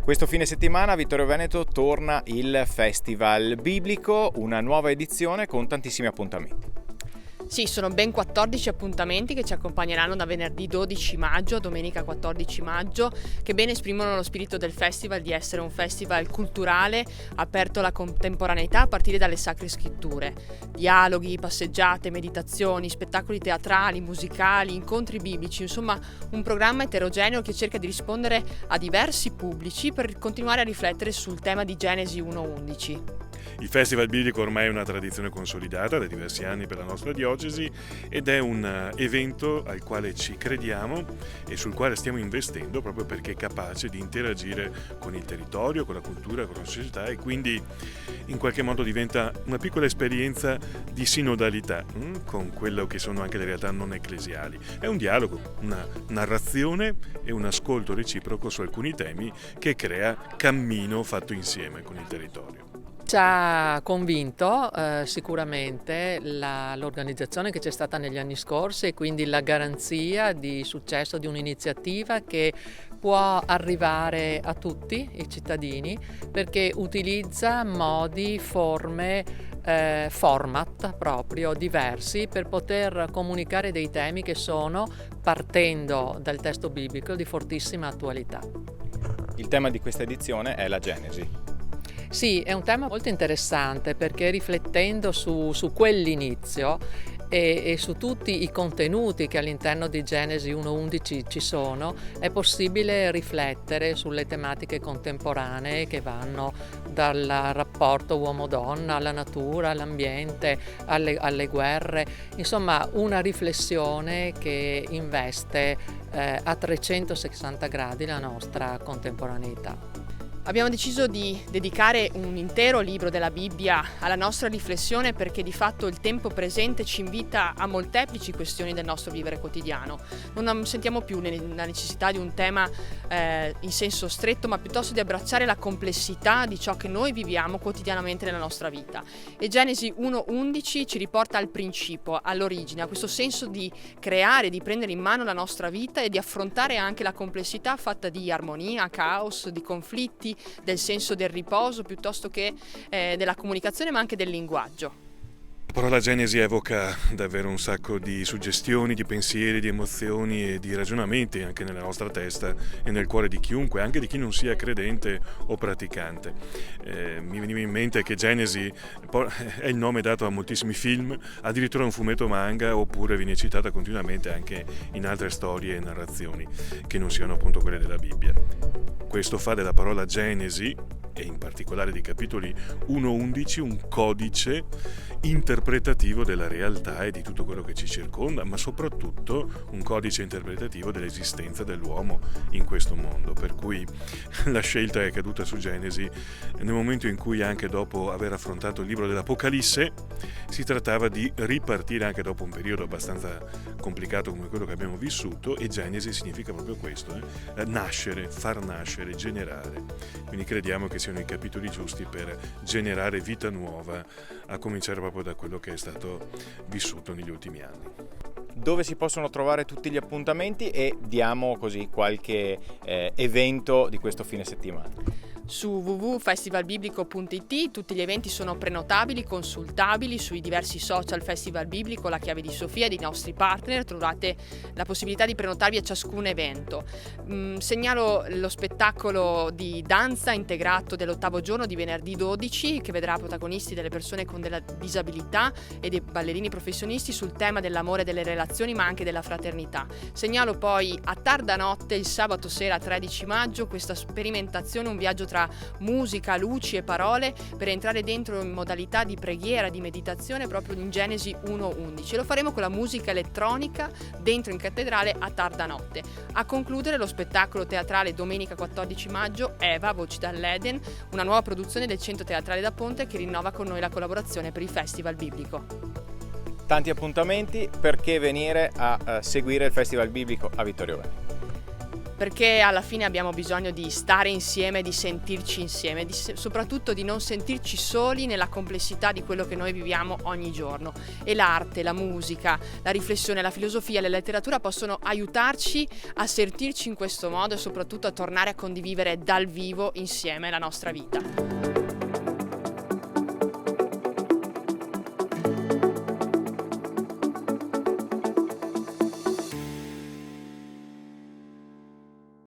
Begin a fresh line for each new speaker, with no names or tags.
Questo fine settimana a Vittorio Veneto torna il Festival Biblico, una nuova edizione con tantissimi appuntamenti.
Sì, sono ben 14 appuntamenti che ci accompagneranno da venerdì 12 maggio a domenica 14 maggio, che ben esprimono lo spirito del festival di essere un festival culturale aperto alla contemporaneità a partire dalle Sacre Scritture. Dialoghi, passeggiate, meditazioni, spettacoli teatrali, musicali, incontri biblici, insomma un programma eterogeneo che cerca di rispondere a diversi pubblici per continuare a riflettere sul tema di Genesi 1:11.
Il Festival Biblico ormai è una tradizione consolidata da diversi anni per la nostra diocesi ed è un evento al quale ci crediamo e sul quale stiamo investendo proprio perché è capace di interagire con il territorio, con la cultura, con la società e quindi in qualche modo diventa una piccola esperienza di sinodalità con quello che sono anche le realtà non ecclesiali. È un dialogo, una narrazione e un ascolto reciproco su alcuni temi che crea cammino fatto insieme con il territorio.
Ci ha convinto sicuramente l'organizzazione che c'è stata negli anni scorsi e quindi la garanzia di successo di un'iniziativa che può arrivare a tutti i cittadini perché utilizza modi, forme, format proprio diversi per poter comunicare dei temi che sono, partendo dal testo biblico, di fortissima attualità.
Il tema di questa edizione è la Genesi.
Sì, è un tema molto interessante perché riflettendo su quell'inizio e su tutti i contenuti che all'interno di Genesi 1:11 ci sono, è possibile riflettere sulle tematiche contemporanee che vanno dal rapporto uomo-donna alla natura, all'ambiente, alle guerre, insomma una riflessione che investe a 360 gradi la nostra contemporaneità.
Abbiamo deciso di dedicare un intero libro della Bibbia alla nostra riflessione perché di fatto il tempo presente ci invita a molteplici questioni del nostro vivere quotidiano. Non sentiamo più la necessità di un tema in senso stretto, ma piuttosto di abbracciare la complessità di ciò che noi viviamo quotidianamente nella nostra vita. E Genesi 1:11 ci riporta al principio, all'origine, a questo senso di creare, di prendere in mano la nostra vita e di affrontare anche la complessità fatta di armonia, caos, di conflitti, del senso del riposo piuttosto che della comunicazione ma anche del linguaggio.
La parola Genesi evoca davvero un sacco di suggestioni, di pensieri, di emozioni e di ragionamenti anche nella nostra testa e nel cuore di chiunque, anche di chi non sia credente o praticante. Mi veniva in mente che Genesi è il nome dato a moltissimi film, addirittura un fumetto manga, oppure viene citata continuamente anche in altre storie e narrazioni che non siano appunto quelle della Bibbia. Questo fa della parola Genesi, e in particolare di capitoli 1:11, un codice interpretativo della realtà e di tutto quello che ci circonda, ma soprattutto un codice interpretativo dell'esistenza dell'uomo in questo mondo. Per cui la scelta è caduta su Genesi nel momento in cui, anche dopo aver affrontato il libro dell'Apocalisse, si trattava di ripartire anche dopo un periodo abbastanza complicato come quello che abbiamo vissuto, e Genesi significa proprio questo, nascere, far nascere, generare. Quindi crediamo che siano i capitoli giusti per generare vita nuova, a cominciare proprio da quello che è stato vissuto negli ultimi anni.
Dove si possono trovare tutti gli appuntamenti e diamo così qualche evento di questo fine settimana.
Su www.festivalbiblico.it tutti gli eventi sono prenotabili, consultabili sui diversi social Festival Biblico, la Chiave di Sofia e dei nostri partner. Trovate la possibilità di prenotarvi a ciascun evento. Segnalo lo spettacolo di danza integrato dell'8° giorno di venerdì 12 che vedrà protagonisti delle persone con della disabilità e dei ballerini professionisti sul tema dell'amore e delle relazioni ma anche della fraternità. Segnalo poi a tarda notte il sabato sera 13 maggio questa sperimentazione, un viaggio tra musica, luci e parole per entrare dentro in modalità di preghiera, di meditazione proprio in Genesi 1:11. Lo faremo con la musica elettronica dentro in cattedrale a tarda notte. A concludere lo spettacolo teatrale domenica 14 maggio Eva, Voci dall'Eden, una nuova produzione del Centro Teatrale da Ponte che rinnova con noi la collaborazione per il Festival Biblico.
Tanti appuntamenti, perché venire a seguire il Festival Biblico a Vittorio Veneto.
perché alla fine abbiamo bisogno di stare insieme, di sentirci insieme, soprattutto di non sentirci soli nella complessità di quello che noi viviamo ogni giorno. E l'arte, la musica, la riflessione, la filosofia, la letteratura possono aiutarci a sentirci in questo modo e soprattutto a tornare a condividere dal vivo insieme la nostra vita.